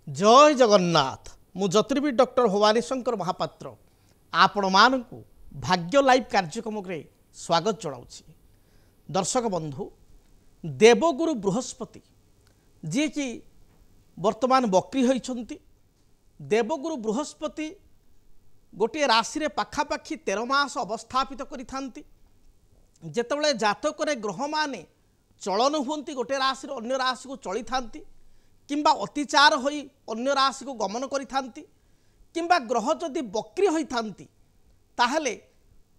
जय जगन्नाथ मु ज्योतिर्विद डॉक्टर भवानी शंकर महापात्र आपण मानकु भाग्य लाइव कार्यक्रम रे स्वागत जनाऊँगी। दर्शक बंधु देवगुरु बृहस्पति जी कि वर्तमान बक्री होइछंती। देवगुरु बृहस्पति गोटे राशि रे पाखापाखि 13 मास अवस्थापित करिथांती। जेतेबेले जातक ग्रह माने चलन हुंती गोटे राशि अन्य राशि को चली थांती किंबा अतिचार होई अन्य राशि को गमन करिथांती किंबा ग्रह जदि बक्री होइथांती ताहले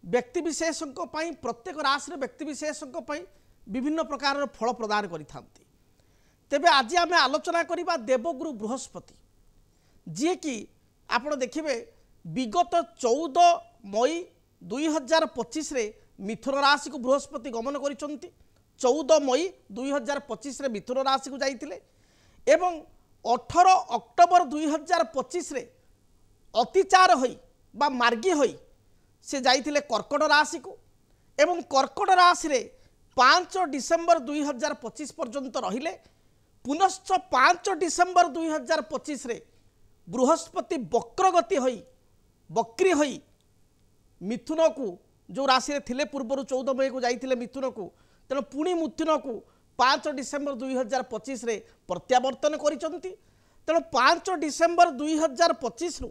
व्यक्ति विशेषक पई प्रत्येक राशि रे व्यक्ति विशेषक पई विभिन्न प्रकार फल प्रदान करिथांती। तेबे आज आम आलोचना करिबा देवगुरु बृहस्पति जी कि आपण देखिबे विगत 14 मई 2025 रे मिथुन राशि को बृहस्पति गमन करिसंती। 14 मई 2025 रे मिथुन राशि को जाइतिले एवं 18 अक्टोबर 2025 रे अतिचार होई बा मार्गी होई से जाइतिले कर्कट राशि को एवं कर्कट राशि रे 5 डिसेम्बर 2025 पर्यंत रहिले। पुनश्च 5 डिसेम्बर 2025 रे बृहस्पति वक्रगति होई बक्री होई मिथुन को जो राशि रे थिले पूर्व 14 मई को जाइतिले मिथुन को तेणु पुणी मिथुन को 5 डिसेम्बर 2025 रे प्रत्यावर्तन करिसंती। तेणु 5 डिसेम्बर 2025 रु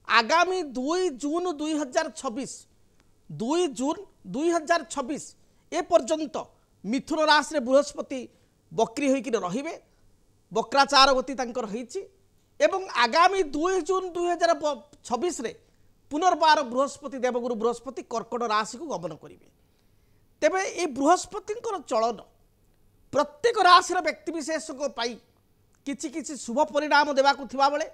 आगामी 2 जून 2026 2 जून 2026 ए पर्यंत मिथुन राशि रे बृहस्पति बक्री होइकि रहिबे। वक्राचार गति तांकर होइछि एवं आगामी 2 जून 2026 रे पुनर्बार बृहस्पति देवगुरु बृहस्पति कर्कट राशि को गमन करिवे। तेबे ए बृहस्पतिंकर चलन प्रत्येक राशि व्यक्ति विशेषक किछि किछि शुभ परिणाम देवाकु थिबा बेले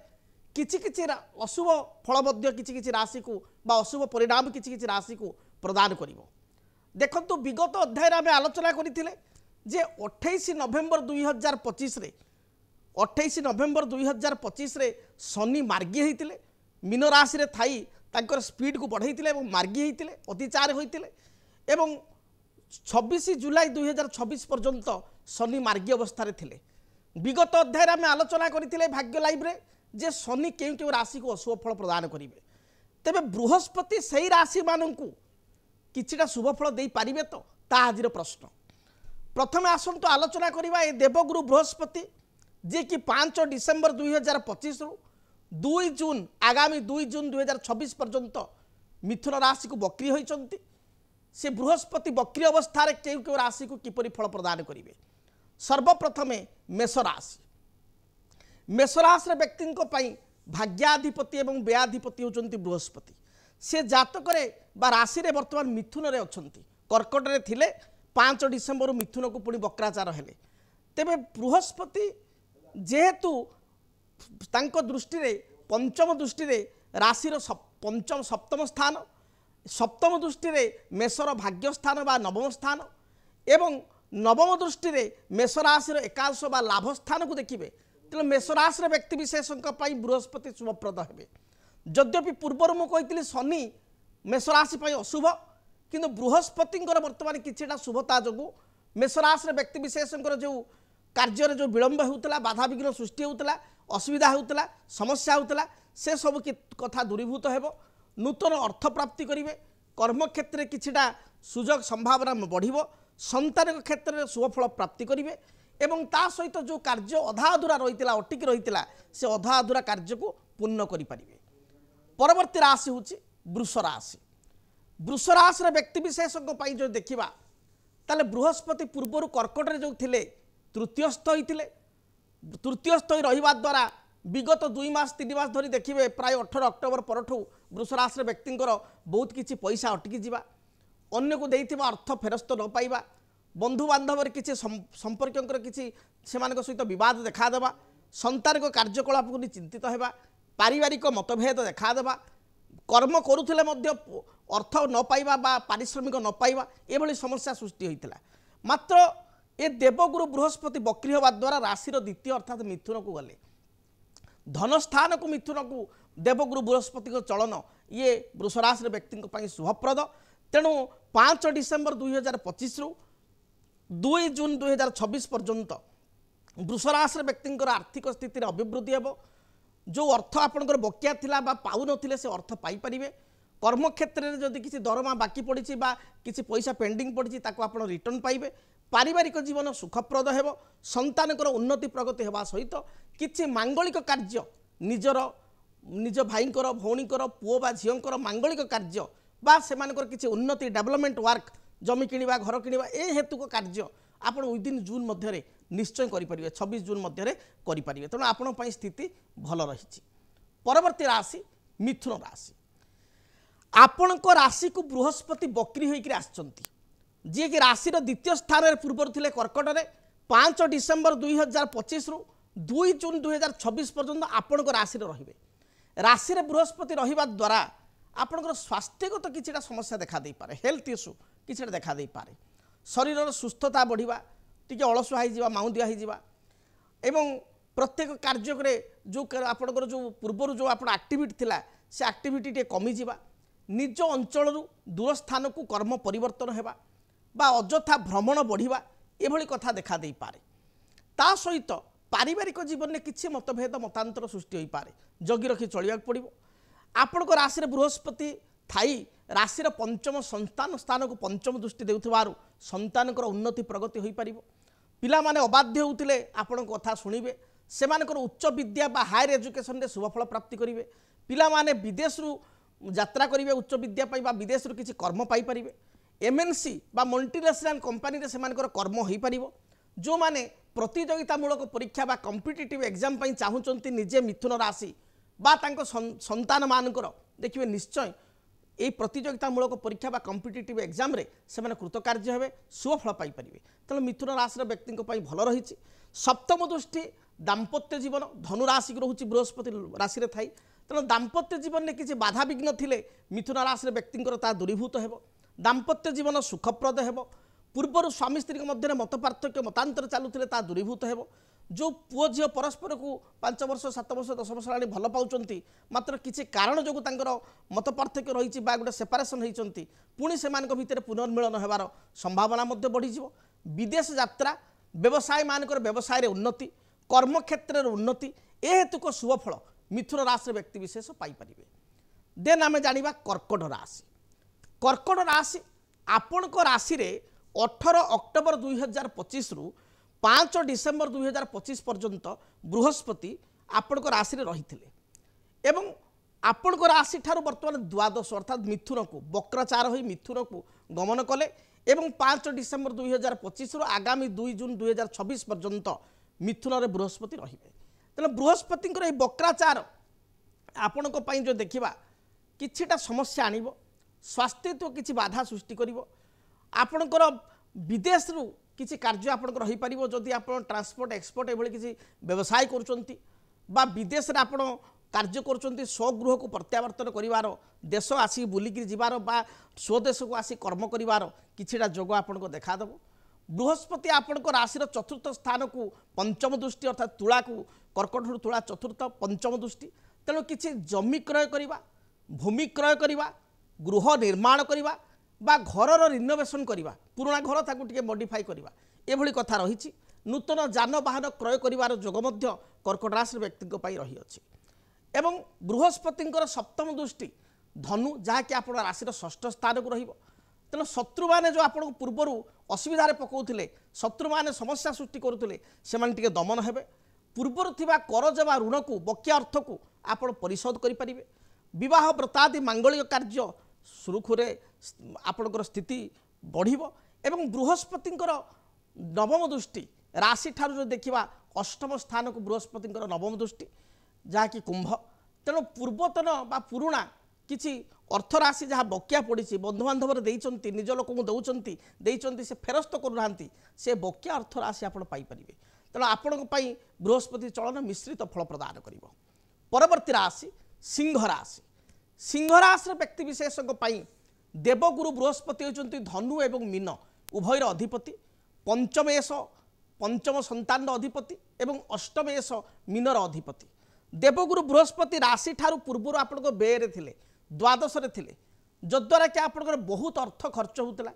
किछि किछि अशुभ फल मध्य किछि किछि राशि को बा अशुभ परिणाम किछि किछि राशि को प्रदान करिवो। देखंतु विगत अध्याय रे आलोचना करिथिले जे 28 नवेम्बर 2025 रे 28 नवेम्बर 2025 रे शनि मार्गी होइतिले। मीन राशि रे थाई तांकर स्पीड को बढ़ाइतिले एवं मार्गी होइतिले अतिचार होइतिले एवं 26 जुलाई 2026 पर्यंत शनि मार्गी अवस्था थिले। विगत अध्याय आम आलोचना करते भाग्य लाइव रे जे शनि केउ केउ राशि को अशुभ फल प्रदान करेंगे। तेबे बृहस्पति सही राशि मानू किछिटा शुभ फल दे पारिबे तो ता आजिर प्रश्न। प्रथमे आसंतु आलोचना करिबा ए देवगुरु बृहस्पति जे कि 5 डिसेम्बर 2025 रु 2 जून आगामी 2 जून 2026 पर्यंत मिथुन राशि को बक्री होइचंती। से बृहस्पति बक्री अवस्था केउ केउ राशि को किपरि फल प्रदान करेंगे। सर्वप्रथमे मेष राशि व्यक्ति भाग्याधिपति एवं व्ययाधिपति होचंती बृहस्पति। से जातक बा राशि रे वर्तमान मिथुन रे अछंती। कर्कट रे थिले 5 डिसेम्बर मिथुन को पुणी वक्राचार हेले। तेबे बृहस्पति जेहेतु तांको दृष्टि रे पंचम दृष्टि रे राशि रो पंचम सप्तम स्थान सप्तम दृष्टि रे मेषर भाग्य स्थान बा नवम स्थान एवं नवम दृष्टि रे मेष राशि एकादश बा लाभ स्थान को देखिए। तेणु मेष राशि व्यक्ति विशेषक बृहस्पति शुभप्रद हेबे। यद्यपि पूर्वर मु कही शनि मेष राशि अशुभ किंतु बृहस्पति वर्तमान किछिटा शुभता जो मेष राशि व्यक्ति विशेषक जो कार्य जो विलंब होता बाधा विघ्न सृष्टि होता असुविधा होता समस्या होता से सब कथा दूरीभूत हेबो। नूतन अर्थ प्राप्ति करेंगे। कर्म क्षेत्र में किछिटा सुजोग संभावना बढ़िबो। संतान क्षेत्र में शुभफल प्राप्ति करेंगे एवं ता सहित जो कार्य अधा अधूरा रही अटिकी रही से अधा अधूरा कार्य को पूर्ण करें। परवर्ती राशि हूँ वृष राशि। वृष राशि व्यक्ति विशेषक जो देखा ताले बृहस्पति पूर्वर कर्कट रे जो थिले तृतीयस्थ होइतिले। तृतीयस्थ रहिबा द्वारा विगत 2 मास 3 मास धरी देखिए प्राय 18 अक्टोबर परठू वृष राशि व्यक्तिंकर बहुत किसी पैसा अटकी जावा अन्य को देइथिबा अर्थ फेरस्त न पाइबा बंधु बांधव किसी संपर्क किसी सेमानक सहित विवाद देखादेवा संतान कार्यकलाप को चिंतित हेबा पारिवारिक मतभेद देखादेवा कर्म करुथिले मध्य अर्थ न पाइबा बा पारिश्रमिक न पाइबा एभली समस्या सृष्टि होइतिला। मात्र ए देवगुरु बृहस्पति बक्री होवा द्वारा राशिर द्वितीय अर्थात मिथुन को गले धन स्थान को मिथुन को देवगुरु बृहस्पति को चलन ये वृष राशि व्यक्ति शुभप्रद। तेणु 5 डिसेम्बर 2025 रु 2 जून 2026 पर्यंत वृष राशि व्यक्ति आर्थिक स्थिति अभिवृद्धि हेब जो अर्थ आपंकर बकिया थिला बा पाउ नथिले से अर्थ पाई परिबे कर्म क्षेत्र में जदि किसी दरमा बाकी पड़ी किसी पैसा पेंडिंग पड़ी आप रिटर्न पाइबे पारिवारिक जीवन सुखप्रद हेब संतानकर उन्नति प्रगति हेबा सहित किसी मांगलिक कार्य निजर निज भाईंकर भौणीकर पुओ बा झीओंकर मांगलिक कार्य बा सेमानकर किसी उन्नति डेवलपमेंट वर्क जमी किणवा घर किणवा ए हेतुक कार्य आपण विदिन जून मध्य निश्चय करेंगे 26 जून मध्य करेंगे तेणु आपण स्थिति भल रही। परवर्ती राशि मिथुन राशि आपण राशि को बृहस्पति बक्री होकर आसचंती जी कि राशि द्वितीय स्थान पूर्व थे कर्कट में 5 डिसेम्बर 2025 रु 2 जून 2026 पर्यंत आपण राशि रे राशि बृहस्पति रहा द्वारा आपंकर स्वास्थ्यगत किसी समस्या देखा दे पारे हेल्थ इश्यू किसी देखा दे पारे शरीर सुस्थता बढ़िया टी अलसुआ हो माउंदिया हो प्रत्येक कार्य जो आपंकर जो पूर्वर जो आप एक्टिविटी थिला से एक्टिविटी टे कमिजा निज अंचल दूर स्थान को कर्म परिवर्तन होगा बा अଯଥା भ्रमण बढ़िया एभली कथा देखा दे पारे ता सहित पारिवारिक जीवन में किसी मतभेद मतांतर सृष्टि हो पारे जगी रखी चलिया पड़ो आपण राशि बृहस्पति थाई राशि पंचम संतान स्थान को पंचम दृष्टि देउथिबारु संतानकर उन्नति प्रगति हो पार पिला माने अबाध्य होउतिले आपण कथा शुणिबे सेमानकर उच्च विद्या बा हायर एजुकेशन रे शुभफल प्राप्ति करिवे पिला माने विदेश रु यात्रा करिवे उच्च विद्या पाई बा विदेश रु किछि कर्म पाई परिवे एमएनसी बा मल्टीनेशनल कंपनी रे सेमानकर कर्म होई परिवो जो माने प्रतियोगितामूलक परीक्षा बा कॉम्पिटिटिव एग्जाम पाई चाहुचंती निजे मिथुन राशि बा तांको संतान मानकर देखिए निश्चय ये प्रतियोगितामूलक परीक्षा बा कॉम्पिटिटिव एग्जाम रे सेमाने कृतकार्य हेबे शुभफल पाई परिवे तेणु मिथुन राशि व्यक्ति भल रही। सप्तम दृष्टि दाम्पत्य जीवन धनु राशि रोचे बृहस्पति राशि रे थाई तेणु दाम्पत्य जीवन में किसी बाधा विघ्न थिले मिथुन राशि व्यक्ति दूरीभूत हेब दाम्पत्य जीवन सुखप्रद हेब पूर्वर स्वामी स्त्री मध्य मत पार्थक्य मतांतर चलुते दूरीभूत हेब जो पुओ झील परस्पर को 5 वर्ष 7 वर्ष 10 वर्ष आने भल पाँच मात्र किसी कारण जो मत पार्थक्य रही गोटे सेपारेसन होती पुणी से भितर पुनर्मिलन होबार संभावना बढ़ीज विदेश यात्रा व्यवसाय मानकर व्यवसाय उन्नति कर्म क्षेत्र में उन्नति ए हेतुक शुभफल मिथुन राशि व्यक्ति विशेष पाइपर। देन आम जाना कर्कट राशि कर्कट राशि आपण राशि रे 18 अक्टोबर 2025 रु 5 डिसेम्बर 2025 पर्यंत बृहस्पति आपण राशि रही एवं आपण राशि ठार बर्तमान द्वादश अर्थात मिथुन को वक्रचार हो मिथुन को गमन कले एवं 5 डिसेम्बर 2025 रु आगामी 2 जून 2026 पर्यंत मिथुन रे बृहस्पति रे तेना बृहस्पति वक्राचार आपण जो देखा किछिटा समस्या आनिब स्वास्थ्य तो किसी बाधा सृष्टि करिवो आपणकर विदेश रु किसी कार्य आपणकर रही परिवो जदि आपण ट्रांसपोर्ट एक्सपोर्ट एभली किसी व्यवसाय करूचंती बा विदेश रे आपण कार्य करूचंती स्वगृह को प्रत्यावर्तन करिवार देश आसी बुलिकी जिबार बा स्वदेश को आसी कर्म करिवार किछिटा जोग आपणको देखा देबो। बृहस्पति आपणको राशि चतुर्थ स्थान को पंचम दृष्टि अर्थात तुला को कर्कट तुला चतुर्थ पंचम दृष्टि तेणु किसी जमी क्रय करवा भूमि क्रय करवा गृह निर्माण करवा बा घर रिनोवेशन करवा पुराना घर ताकू टिके मॉडिफाई करवा एभली कथा रही नूतन जानवाहन क्रय करिवार जोग मध्य कर्कट राशि व्यक्ति रही अछि एवं बृहस्पति सप्तम दृष्टि धनु जहाँकि आप राशि षष्ठ स्थान को रहिबो तेणु शत्रु मैंने जो आप पूर्वर असुविधा पकाउले शत्रु मैंने समस्या सृष्टि करुले से दमन हेबे पूर्वर थिबा करज बा ऋण को बकिया अर्थ को आप परिशोध करें विवाह व्रतादि मांगलिक कार्य सुरुखुरे आपणकर स्थिति बढ़िबो एवं बृहस्पति नवम दृष्टि राशि ठार जो देखा अष्टम स्थान को बृहस्पति नवम दृष्टि जहाँकि कुंभ तेणु पूर्वतन बा पुरुणा किसी अर्थ राशि जहाँ बकिया पड़ी बंधुबांधव निज लोक दौरान से फेरस्त करूना से बकिया अर्थ राशि आप पाइपर तेणु आपण बृहस्पति चलन मिश्रित फल प्रदान कर। परवर्ती राशि सिंह राशि सिंह राशि व्यक्ति विशेष देवगुरु बृहस्पति होती धनु एवं मीन उभयर अधिपति पंचमेश पंचम संतान अधिपति एवं अष्टमेश मीनर अधिपति देवगुरु बृहस्पति राशि ठारू पूर्वर आप बेरे थिले द्वादश जद्वारा कि आप बहुत अर्थ खर्च होता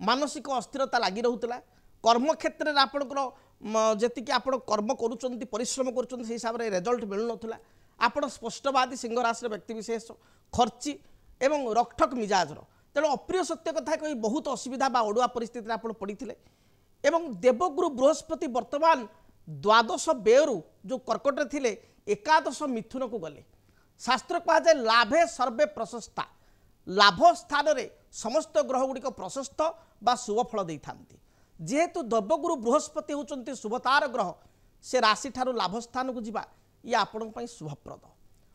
मानसिक अस्थिरता लगी रोला कर्मक्षेत्र में आपंकर जी आप कर्म कर परिश्रम कर हिसाब से रेजल्ट मिलू ना आप स्पष्टवादी सिंह राशि व्यक्ति विशेष खर्ची एवं रकठक मिजाजर तेणु अप्रिय सत्य कथा कही बहुत असुविधा अड़ुआ परिस्थिति आप पड़ी एवं देवगुरु बृहस्पति वर्तमान द्वादश बेयरू जो कर्कट थे एकादश मिथुन को गले शास्त्र कह जाए लाभे सर्वे प्रशस्ता लाभ स्थान में समस्त ग्रह गुड़िक प्रशस्त बा शुभफल दे था जेहेतु देवगुरु बृहस्पति होती शुभतार ग्रह से राशि ठारू लाभ स्थान को जीवा ये आपण शुभप्रद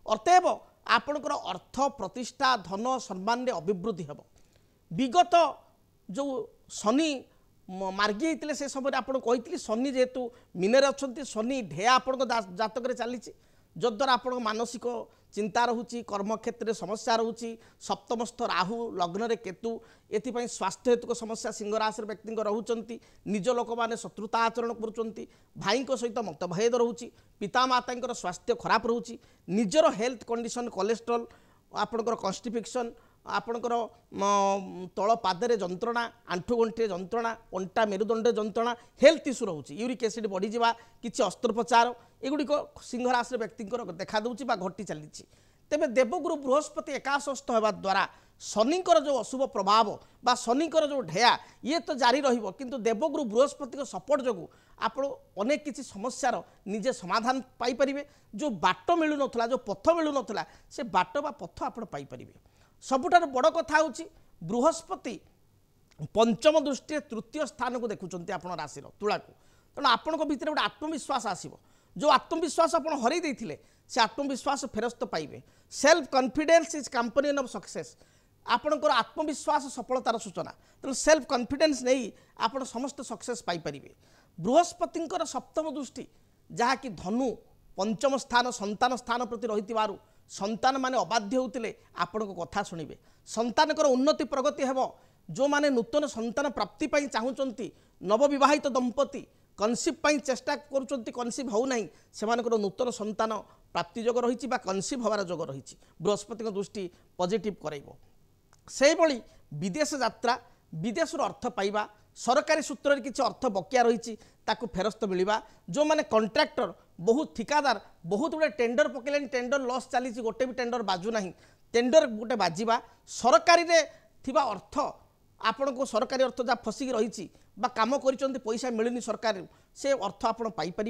अतएव आपणकर अर्थ प्रतिष्ठा धन सम्मान अभिवृद्धि हेब विगत जो शनि मार्गी होते से समय आप शनि जेहेतु मीनरे अच्छा शनि ढेया आप जातक चली जद्वारा आप मानसिक चिंता रोचे कर्मक्षेत्र में समस्या रोचे सप्तमस्थ राहु लग्न रे केतु एपाई स्वास्थ्य हेतुक समस्या सिंह राशि व्यक्ति रोचंती निज लोक मैंने शत्रुता आचरण करुँच भाई सहित मतभेद रोचे पितामाता स्वास्थ्य खराब रोचे निजर हेल्थ कंडीशन कोलेस्ट्रोल आपणकर कन्स्टिपेक्शन आपणकर तल पादे जंत्रणा आंठुगंठे जंत्रणा अंटा मेरुदंड जंत्रणा हेल्थ इश्यू रोचे यूरिक एसिड बढ़ीजा किसी अस्त्रोपचार एगुड़िक सिंह राशि व्यक्ति देखा दूसरी घटी चली तेरे देवगुरु बृहस्पति एकादशस्थ होगा द्वारा शनिकर जो अशुभ प्रभाव बा शनिकर जो ढेया ये तो जारी रहिबो किंतु देवगुरु बृहस्पति सपोर्ट जो आप अनेक किसी समस्यार निजे समाधान पाइपर जो बाट मिलू ना जो पथ मिलू ना से बाट बा पथ आप पाइपर सबुठार बड़ कथा हूँ बृहस्पति पंचम दृष्टि तृतीय स्थान को देखुं आप राशि तुला को तेणु आपण भितर गोटे आत्मविश्वास आसो जो आत्मविश्वास आप हर से आत्मविश्वास फेरस्त पाइबे self confidence is component of success आपणकर आत्मविश्वास सफलतार सूचना तेणु सेल्फ कॉन्फिडेंस नहीं आप समस्त सक्सेस पाइपर बृहस्पति सप्तम दृष्टि जहाँकि धनु पंचम स्थान संतान स्थान प्रति रही संतान माने अबाध्य होते आपण कथा शुणे संतानकर उन्नति प्रगति हेब जो माने नूतन संतान प्राप्ति चाहूँगी नवविवाहित दंपति कनसिव चेष्टा करुँच कनसिव होना से नूतन संतान प्राप्ति जोग रही कनसिव हबार जोग रही बृहस्पति दृष्टि पॉजिटिव कराइब से भली विदेश यात्रा विदेश अर्थ पाइबा सरकारी सूत्र किसी अर्थ बकिया रही फेरस्त मिलवा जो माने कॉन्ट्रैक्टर बहुत ठिकादार बहुत गुड़े टेंडर पकड़े टेंडर लॉस चली गोटे भी टेंडर बाजू ना टेंडर गोटे बाजिबा सरकारी रे थिबा अर्थ आपण को सरकारी अर्थ जहाँ फसिक रही काम कर पैसा मिलनी सरकार से अर्थ आप पाइपर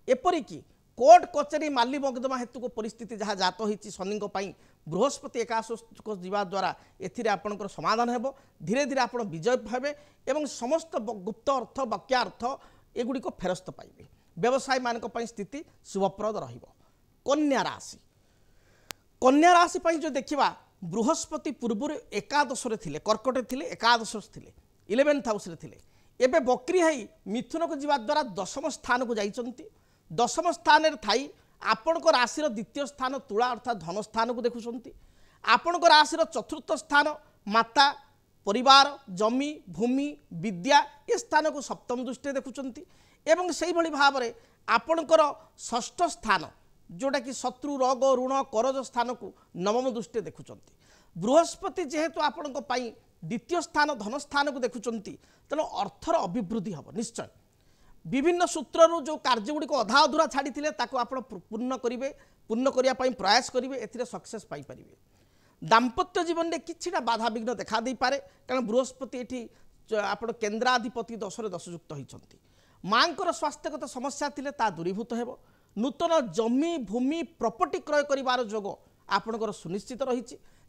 एपरिकी कोर्ट कचेरी माली मकदमा हेतु परिस्थिति जहाँ जात होती शनि बृहस्पति एकादश जीवा द्वारा एपणकर समाधान हेब धीरे धीरे आप विजय हेबे एवं समस्त गुप्त अर्थ बक्या अर्थ एगुड़िक फेरस्त पाइबे व्यवसाय मान स्थिति शुभप्रद रन्या राशि कन्या राशि जो देखा बृहस्पति पूर्व एकादश थे कर्कट थे एकादश थे 11th हाउस थे एबे बक्री है मिथुन को जीवा द्वारा दशम स्थान को जाइछंती दशम स्थान थाई आपण राशि द्वितीय स्थान तुला अर्थात धन स्थान को देखुंट आपण राशि चतुर्थ स्थान माता परिवार जमी भूमि विद्या ये स्थान को सप्तम दृष्टि देखुंट एवं से भाव में आपणकर षष्ठ स्थान जोटा कि शत्रु रोग ऋण करज स्थान को नवम दृष्टि देखुंट बृहस्पति जेहेतु आपण द्वितीय स्थान धन स्थान को देखुंट तेणु अर्थर अभिवृद्धि हम निश्चय विभिन्न सूत्रु जो कार्यगुड़िक अधा अधूरा छाड़ी आप पूर्ण करेंगे पूर्ण करने प्रयास करेंगे ए सक्सेस पाइपर दाम्पत्य जीवन में किछिटा बाधा विघ्न देखा दे पारे कारण बृहस्पति ये आप केन्द्राधिपति दशरे दशयुक्त होती माँ स्वास्थ्यगत समस्या थिले ता दूरीभूत हेब नूतन जमी भूमि प्रॉपर्टी क्रय कर जोग आपणकर सुनिश्चित रही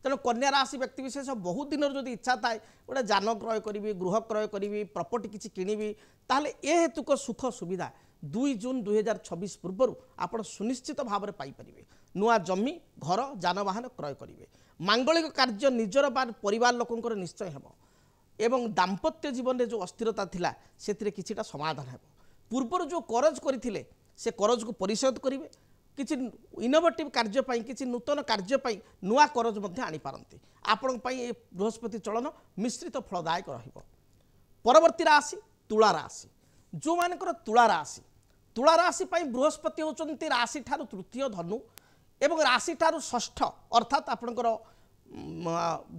तेणु कन्या राशि व्यक्ति विशेष बहुत दिन जो इच्छा थाए गोटे जान क्रय करी गृह क्रय करी प्रॉपर्टी किसी किणवी ताहले ए हेतुक सुख सुविधा 2 जून 2026 पूर्व आप सुनिश्चित भाव में पाइपर नुआ जमी घर जानवाहन क्रय करेंगे मांगलिक कार्य निजर परिवार लोकंर निश्चय हेब एवं दाम्पत्य जीवन में जो अस्थिरता थिला से किछिटा समाधान हेब पूर्वर जो करज करथिले से करज को परिशोध करेंगे किसी इनोवेटिव कार्यपाई किसी नूतन कार्यपाई नुआ करज आनी पारती आपण बृहस्पति चलन मिश्रित फलदायक परवर्ती राशि तुला राशि जो मानकर तुला राशि बृहस्पति होचंती राशि ठारू तृतीय धनु एवं राशि ठारू षष्ठ अर्थात आपणकर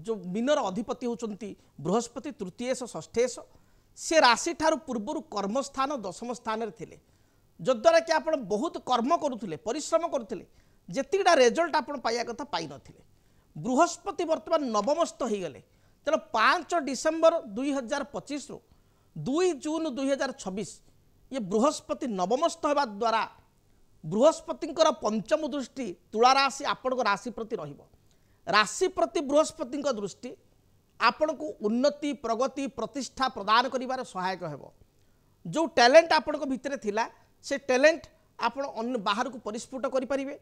जो मीनर अधिपति होचंती बृहस्पति तृतीयेश षष्ठेश से राशि ठारू पूर्व कर्मस्थान दशम स्थान थे जद्वारा कि आप बहुत कर्म करुले परिश्रम करुले जेतिकटा रेजल्ट आप पाइबा कथा पाई नथिले। बृहस्पति वर्तमान नवमस्थ हो गले तेणु 5 डिसेम्बर 2025 रु 2 जून 2026 ये बृहस्पति नवमस्थ होगा द्वारा बृहस्पतिंकर पंचम दृष्टि तुला राशि आपण राशि प्रति रहिबो। राशि प्रति बृहस्पति दृष्टि आपण को उन्नति प्रगति प्रतिष्ठा प्रदान करिवार सहायक हेबो। जो टैलेंट आपण भितर थिला से टैलेंट आपण बाहर को परिस्फुट करि परिबे,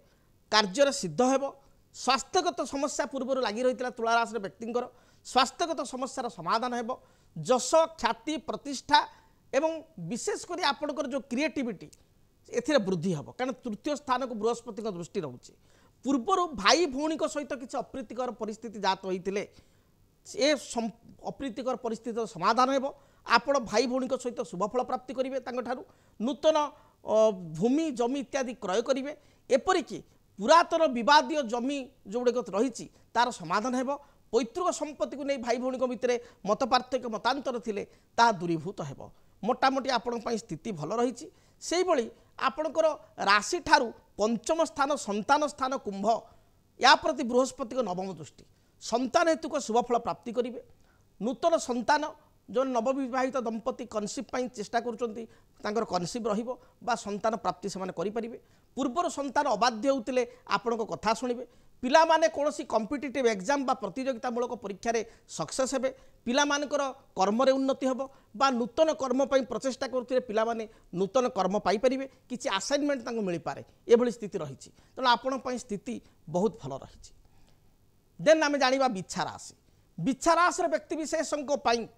कार्य सिद्ध हेबो। स्वास्थ्यगत समस्या पूर्व लगी रही तुला राशि व्यक्तिंकर स्वास्थ्यगत समस्यार समाधान हेबो। जश ख्याति प्रतिष्ठा एवं विशेषकर आपणकर जो क्रिएटिविटी एथिरे वृद्धि हेबो कारण तृतीय स्थान को बृहस्पति दृष्टि रोचे। पूर्वर भाई भौणी सहित किसी अप्रीतिकर परिस्थिति जात होते ए अप्रीतिकर परिस्थितिर समाधान हेबो। आपण भाई भौणी सहित शुभफल प्राप्ति करेंगे, नूतन भूमि जमी इत्यादि क्रय करेंगे। एपरिकी पुरातन विवादीय जमी जोगुड़िक रही तार समाधान हेबो। पैतृक संपत्ति को नहीं भाई भौणी भितर मत पार्थक्य मतांतर थिले ता दूरीभूत हेबो। मोटामोटी आपण स्थिति भल रही। से भली आपणकर राशि ठारू पंचम स्थान संतान स्थान कुंभ या प्रति बृहस्पति नवम दृष्टि संतान हेतुक शुभफल प्राप्ति करेंगे। नूतन संतान जो नवविवाहित दंपति कनसिप चेष्टा कर कनसिप रहा संतान प्राप्ति से करेंगे। पूर्वर संतान अबाध्य होते आपण कथा शुणे। पिला माने कौनसी कॉम्पिटिटिव एग्जाम बा प्रतियोगितामूलक परीक्षा रे सक्सेस हेबे। पिला मानकर कर्म रे उन्नति हेबो बा नूतन कर्म पई प्रचेष्टा करथिले पिला माने नूतन कर्म पाई परिबे। किछि असाइनमेंट तांको मिली पारे एभली स्थिति रहिछि। तण आपण पई स्थिति बहुत भल रहिछि। देन आमे जानिबा बिच्छा राशि। बिच्छा राशि व्यक्ति विशेषଙ୍କ पई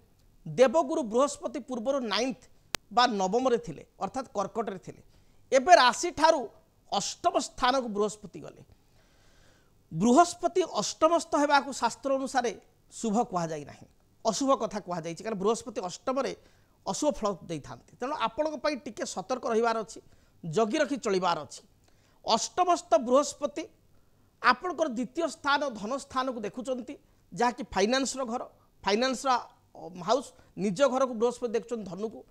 देवगुरु बृहस्पति पूर्वर 9th बा नवम रे थिले अर्थात कर्कट रे थिले। एबे राशि ठारू अष्टम स्थान को बृहस्पति गले। बृहस्पति अष्टमस्थ होगा शास्त्र अनुसार शुभ कह जाए ना, अशुभ कथा कह जाए कारण बृहस्पति अष्टम अशुभ फल दे था। तेणु आपण टिके सतर्क रहिबार अछि, जगी रखी चलिबार अछि। अष्टमस्थ बृहस्पति आपणकर द्वितीय स्थान धन स्थान को देखुंट जहाँकि फाइनान्स घर फाइनान्स हाउस निज घर को बृहस्पति देखुं धनु को।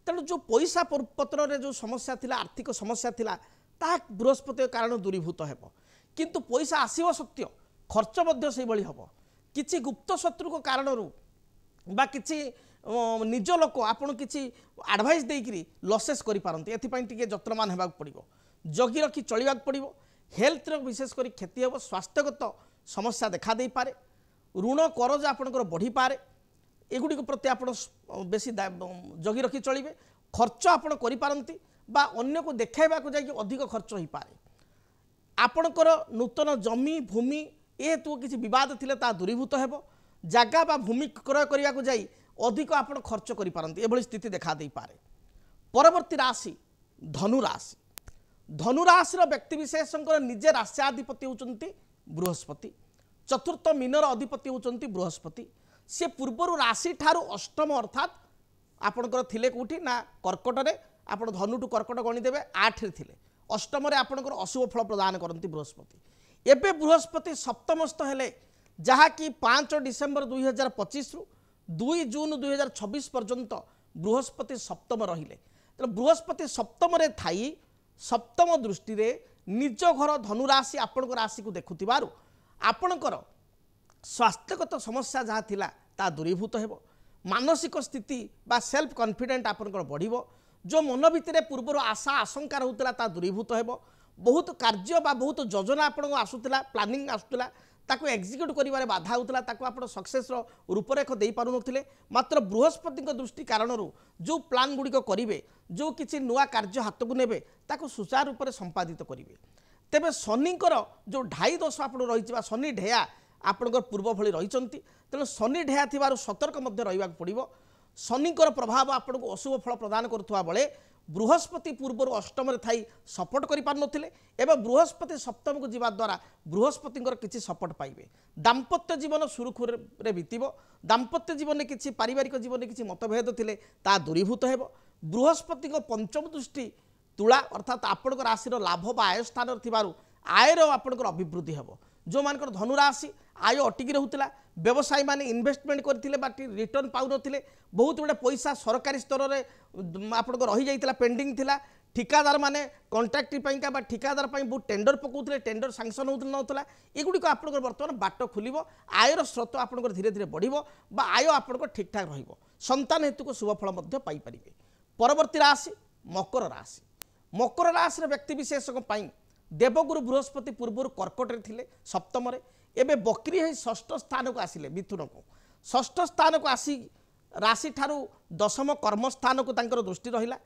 तेणु जो पैसा पत्र रे जो समस्या थिला आर्थिक समस्या थिला ता बृहस्पति कारण दूरीभूत हेबो। किंतु पैसा आसीव सत्य खर्च मध्य से भली हबो। किछि गुप्त शत्रु को कारण बा किछि निज लोक आपण किछि एडवाइस देकरी लसेस करि पारंती। एथि पई टिके जत्रमान हेबा पड़िबो, जगी रखी चलिबा पड़िबो। हेल्थ रे विशेष करी क्षति हेबो, स्वास्थ्यगत समस्या देखा दे पारे, ऋण करज आपणकर बढ़ी पारे। एगुडी को प्रति आपण बेसी जगी रखी चलिबे। खर्च आपण करि पारंती बा अन्य को देखाइबा को जाई अधिक खर्च होई पारे। आपणकर नूतन जमी भूमि ए तु किसी विवाद थिले ता दूरीभूत हेबो। जगह बा भूमि क्रय करिया को जाई अधिक आपण खर्च करि पारंती एभली स्थिति देखा दे पारे। परवर्ती राशि धनु राशि। धनु राशि व्यक्ति विशेषकर निजे राष्ट्राधिपति होचंती बृहस्पति, चतुर्थ मीनर अधिपति होचंती बृहस्पति। से पूर्वर राशि ठारू अष्टम अर्थात आपणकर थिले कोठी ना कर्कट रे आपण धनु टू कर्कट गणी देबे 8 रे थिले। अष्टम आपणकर अशुभ फल प्रदान करती बृहस्पति। एबे बृहस्पति सप्तमस्थ हेले जहाँकि 5 डिसेम्बर 2025 रु 2 जून 2026 पर्यंत बृहस्पति सप्तम रहिले। तो बृहस्पति सप्तम रे थाई सप्तम दृष्टि रे निज घर धनुराशि आपण राशि को देखुथिबारु आपणकर स्वास्थ्यगत समस्या जहाँ थिला ता दूरीभूत हेबो। मानसिक स्थिति बा सेल्फ कॉन्फिडेंट आपणकर बढ़िबो। जो मन भितर पूर्वर आशा आशंका रहूला ता दूरीभूत हेबो। बहुत कार्य बा बहुत योजना आपण आसुला प्लानिंग आसुला ताको एक्जिक्यूट करिवारे बाधा होता ताको आपण सक्सेस रूपरेख दे पारु नथिले। मात्र बृहस्पति दृष्टि कारण जो प्लान गुड़िक करेंगे जो किसी नुआ कार्य हाथ को नेबे ताको सुचारू रूप से संपादित करेंगे। तेबे शनिकर जो ढाई दोष आप रही शनि ढेया आपणकर पूर्व भली रही। तेणु शनि ढेया थिबारु सतर्क मध्य रहिबा पड़िबो। शनिकर प्रभाव आपन को अशुभ फल प्रदान करुवा बेले बृहस्पति पूर्वर अष्टम थी सपोर्ट कर पार नथिले। एवं बृहस्पति सप्तम को जीवा द्वारा बृहस्पति किसी सपोर्ट पाइबे। दाम्पत्य जीवन सुरुखुरे बीतब। दाम्पत्य जीवन में किसी पारिवारिक जीवन में किसी मतभेद थिले ता दूरीभूत हेबो। बृहस्पति पंचम दृष्टि तुला अर्थात आपण राशि लाभ बा आय स्थान थिबारु आयर आपणकर अभिवृद्धि हेबो। जो मानकर धनुराशि आय अटिकी रोला व्यवसायी मैंने इन्वेस्टमेंट करते रिटर्न पाऊन बहुत गुड़े पैसा सरकारी स्तर में आप रही जाता पेंडिंग थिला ठिकादार माने कंट्राक्ट बा ठिकादार बहुत टेंडर पकाउते टेंडर सांसन होता एगुड़िक आप बर्तमान बाट खोल आयर स्रोत आप धीरे धीरे बढ़ो आय आप ठीक ठाक रंतान हेतु शुभफल पाइपर। परवर्ती राशि मकर राशि। मकर राशि व्यक्ति विशेषों देवगुरु बृहस्पति पूर्व कर्कट थे सप्तम एवं बकरी हो षष्ठ स्थान को आसिले मिथुन को षष्ठ स्थान को आसी राशि ठारू दशम कर्म स्थान को दृष्टि रहा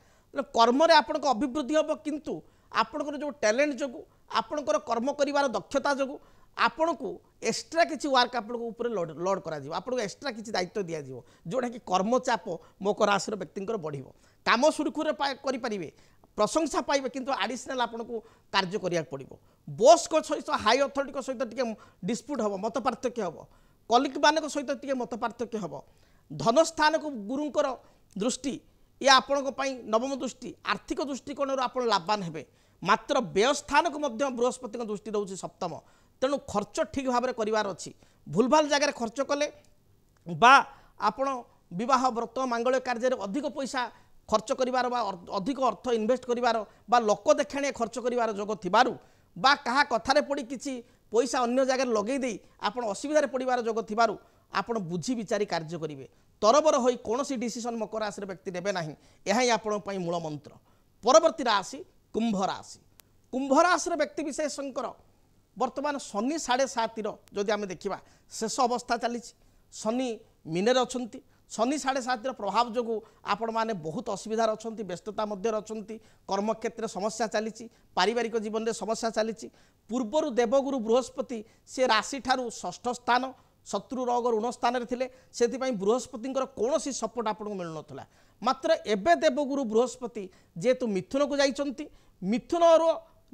कर्म आप अभिवृद्धि हम किंतु आपणकर जो टैलेंट जो आपणकर कर्म कर दक्षता जो आपण को एक्सट्रा किसी वर्क आप लोड कर एक्सट्रा किसी दायित्व दि जाव जोटा कि कर्मचाप मकर राशि व्यक्ति बढ़ कम सुरखुर करें प्रशंसा पाइबे किंतु एडिशनल आपन को कार्य करिया पड़िबो बॉस को सहित हाई अथॉरिटी सहित टिके डिस्प्यूट हम मत पार्थक्य हम कलिग मान सहित टिके मत पार्थक्य हम धन स्थान को गुरुंकर दृष्टि या आपण नवम दृष्टि आर्थिक दृष्टिकोण आप लाभवान हेबे मात्र व्यय स्थान को बृहस्पति दृष्टि रोचे सप्तम तेणु खर्च ठीक भाव में करार अच्छी भूलभाल जगह खर्च कले बा आपण विवाह व्रत मांगल्य कार्य अधिक पैसा खर्च करिवार बा अधिक अर्थ इन्वेस्ट करिवार बा लोक देखाणिया खर्च करिवार जोग थिबारु बा कहा कथारे पड़ी किछि पैसा अन्य जगह लगे देई आपण असुविधा पड़िवार जोग थिबारु आपण बुझी विचारी कार्य करिवे तरबर होई कोनोसी डिसीजन मकर राशि व्यक्ति नेबे नाही एहा ही आपण पई मूल मंत्र। परवर्ती राशि कुंभ राशि। कुंभ राशि व्यक्ति विशेषंकर वर्तमान शनि 7.5 जदि आम देखा शेष अवस्था चली शनि मीनेर अछंती शनि 7.5 प्रभाव जो आपण मैंने बहुत असुविधा अच्छा व्यस्तता अच्छा कर्मक्षेत्र समस्या चली पारिवारिक जीवन में समस्या चली पूर्वर देवगुरु बृहस्पति से राशि ठारू षष्ठ स्थान शत्रु रोग ऋण स्थान थे से बृहस्पति कौन सपोर्ट आपको मिलू ना मात्र एबे देवगुरु बृहस्पति जेहेतु मिथुन को जाइछंती मिथुन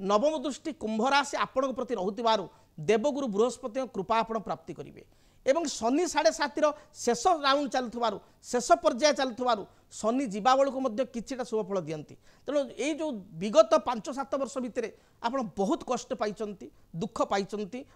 नवम दृष्टि कुंभ राशि आपण प्रति रहुतिबारु देवगुरु बृहस्पति कृपा आपण प्राप्ति करिवे एवं शनि 7.5 शेष राउंड चलुवार शेष पर्याय चलुवार शनि जीवा बेलू किछिटा शुभफल दियंती तेणु ये जो विगत 5-7 वर्ष भितर आप बहुत कष्ट पाई दुख पाई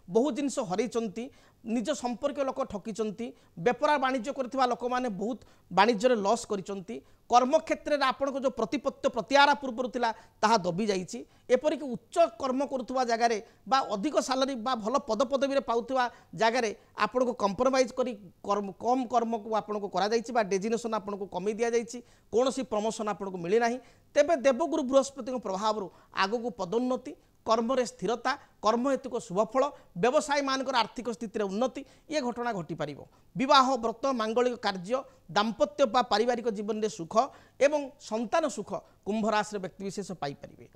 बहुत जिनस हरई निज संपर्क लोक ठकी बेपार वाणिज्य करथिबा लोक माने बहुत वाणिज्य लॉस करिसंती कर्म क्षेत्र में आपण जो प्रतिपत्ति प्रत्याहार पूर्व थिला ताहा दबी जाइछि एपरिक उच्च कर्म करुवा जगार बा अधिक सालारी बा भल पद पदवी रे पाउथिबा जगार आपण को कंप्रोमाइज करी कम कर्म को आपण को करा जाइछि बा डेजिनेशन आपण को कमी दिया जाइछि कोनोसी प्रमोशन आपण को मिली नाही तेबे देवगुरु बृहस्पति प्रभाव आगो को पदोन्नति कर्म रे स्थिरता कर्म हेतुक शुभफल व्यवसायी मानकर आर्थिक स्थिति उन्नति ये घटना घटी पारिबो विवाह व्रत मांगलिक कार्य दाम्पत्य बा पारिवारिक जीवन में सुख एवं संतान सुख कुंभ राशि व्यक्ति विशेष पाई परिबे।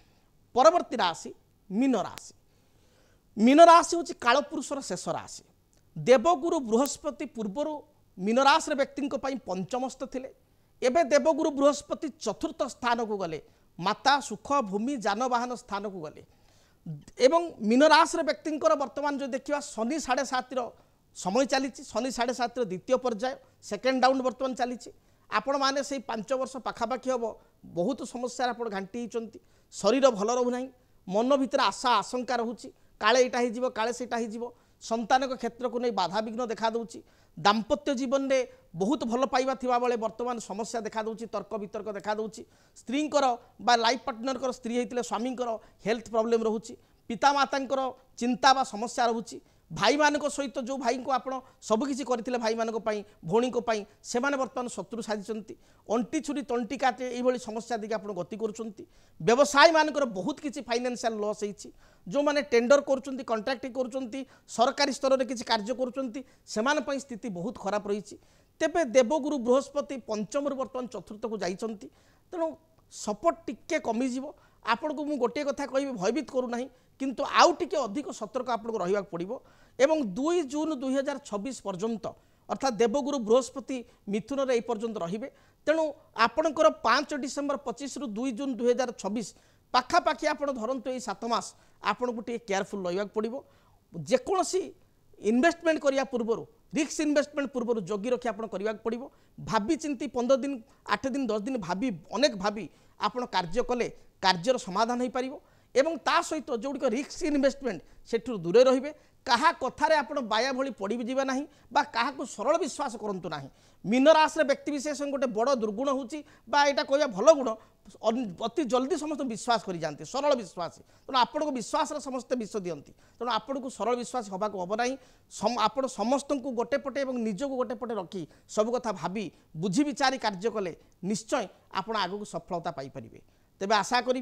परवर्ती राशि मीन राशि। मीन राशि हूँ कालपुरुषर शेष राशि देवगुरु बृहस्पति पूर्वर मीन राशि व्यक्ति पंचमस्थ थिले एबे देवगुरु बृहस्पति चतुर्थ स्थान को गले माता सुख भूमि जानवाहन स्थान को गले एवं मीन राशि व्यक्ति वर्तमान जो देखा शनि 7.5 समय चली शनि 7.5 द्वितीय पर्याय सेकेंड राउंड वर्तमान चली आपण मैंने से 5 वर्ष पाखापाखि हम बहुत समस्या आप घाटी होती शरीर भल रोना मन भीतर आशा आशंका रोचे काले यहाँ हो काले सेटा हो संतान क्षेत्र को नहीं बाधा विघ्न देखा दूची दाम्पत्य जीवन में बहुत भल पाइबा थिबा बेले वर्तमान समस्या देखा दूची तर्क वितर्क देखा दूची स्त्रींकर बा लाइफ पार्टनर स्त्री होते स्वामींकर हेल्थ प्रॉब्लम रोची पितामाता चिंता बा समस्या रोची भाई मान सहित जो भाई को आप सबकि करते भाई मान भौणी से बर्तमान शत्रु साधी अंटी छुरी तंटी काटे ये समस्या देखिए आप गति कर व्यवसायी मानकर बहुत किसी फाइनेंशियल लॉस होती जो मैंने टेंडर करुँच कंट्राक्ट कर सरकारी स्तर में किसी कार्य कर स्थिति बहुत खराब रही तेबे देवगुरु बृहस्पति पंचम बर्तमान चतुर्थ को जाइछंती तेणु सपोर्ट टिके कमिजिव आपण को मु गोटे कथा कहि भयभीत करूना किंतु आउ टिके अधिक सतर्क आपको रहा पड़ो एवं 2 जून 2026 पर्यंत अर्थात देवगुरु बृहस्पति मिथुन रे पर्यंत रहिबे तेणु आपणकर 5 डिसेम्बर 25 रु 2 जून 2026 पाखापाखि आप धरतु ये 7 मास आपन को टे केयरफुल रहा पड़ो जेकोसी इन्वेस्टमेंट करिया पूर्व रिस्क इन्वेस्टमेंट पूर्व जगी रखी आप पड़ो भाभी चिंती 15 दिन 8 दिन 10 दिन भाभी अनेक भाभी आप कार्य कले कार्यर समाधान हो पार एवं ता सहित जोड़िक रिस्क इन्वेस्टमेंट सेठू दूरे रहिबे कहा कथारे आपण बाया भली पड़ी जीवा नहीं बा काहाकू सरल विश्वास करंतु नाही। मीन राशि व्यक्ति विशेष गोटे बड़ दुर्गुण होची बा एटा कहया भल गुण अति जल्दी समस्त विश्वास करि जानते सरल विश्वास तेणु आपण को विश्वास समस्ते विश्व दियंती तेणु आपण को सरल विश्वास हवा को हम ना आपण समस्त को गोटे पटे और निज को गोटे पटे रखी सब कथा भावी बुझी विचारी कार्य कले निश्चय आपण आगु को सफलता पाई परिबे। तेबे आशा करी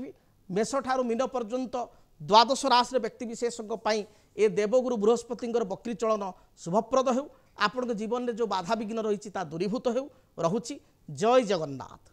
मेष ठारू मीन पर्यंत द्वादश राशि व्यक्ति विशेषज्ञ पाई ए देवगुरु बृहस्पति बक्री चलन शुभप्रद हो। आपण जीवन में जो बाधा विघ्न रही दूरीभूत हो। रहुछि जय जगन्नाथ।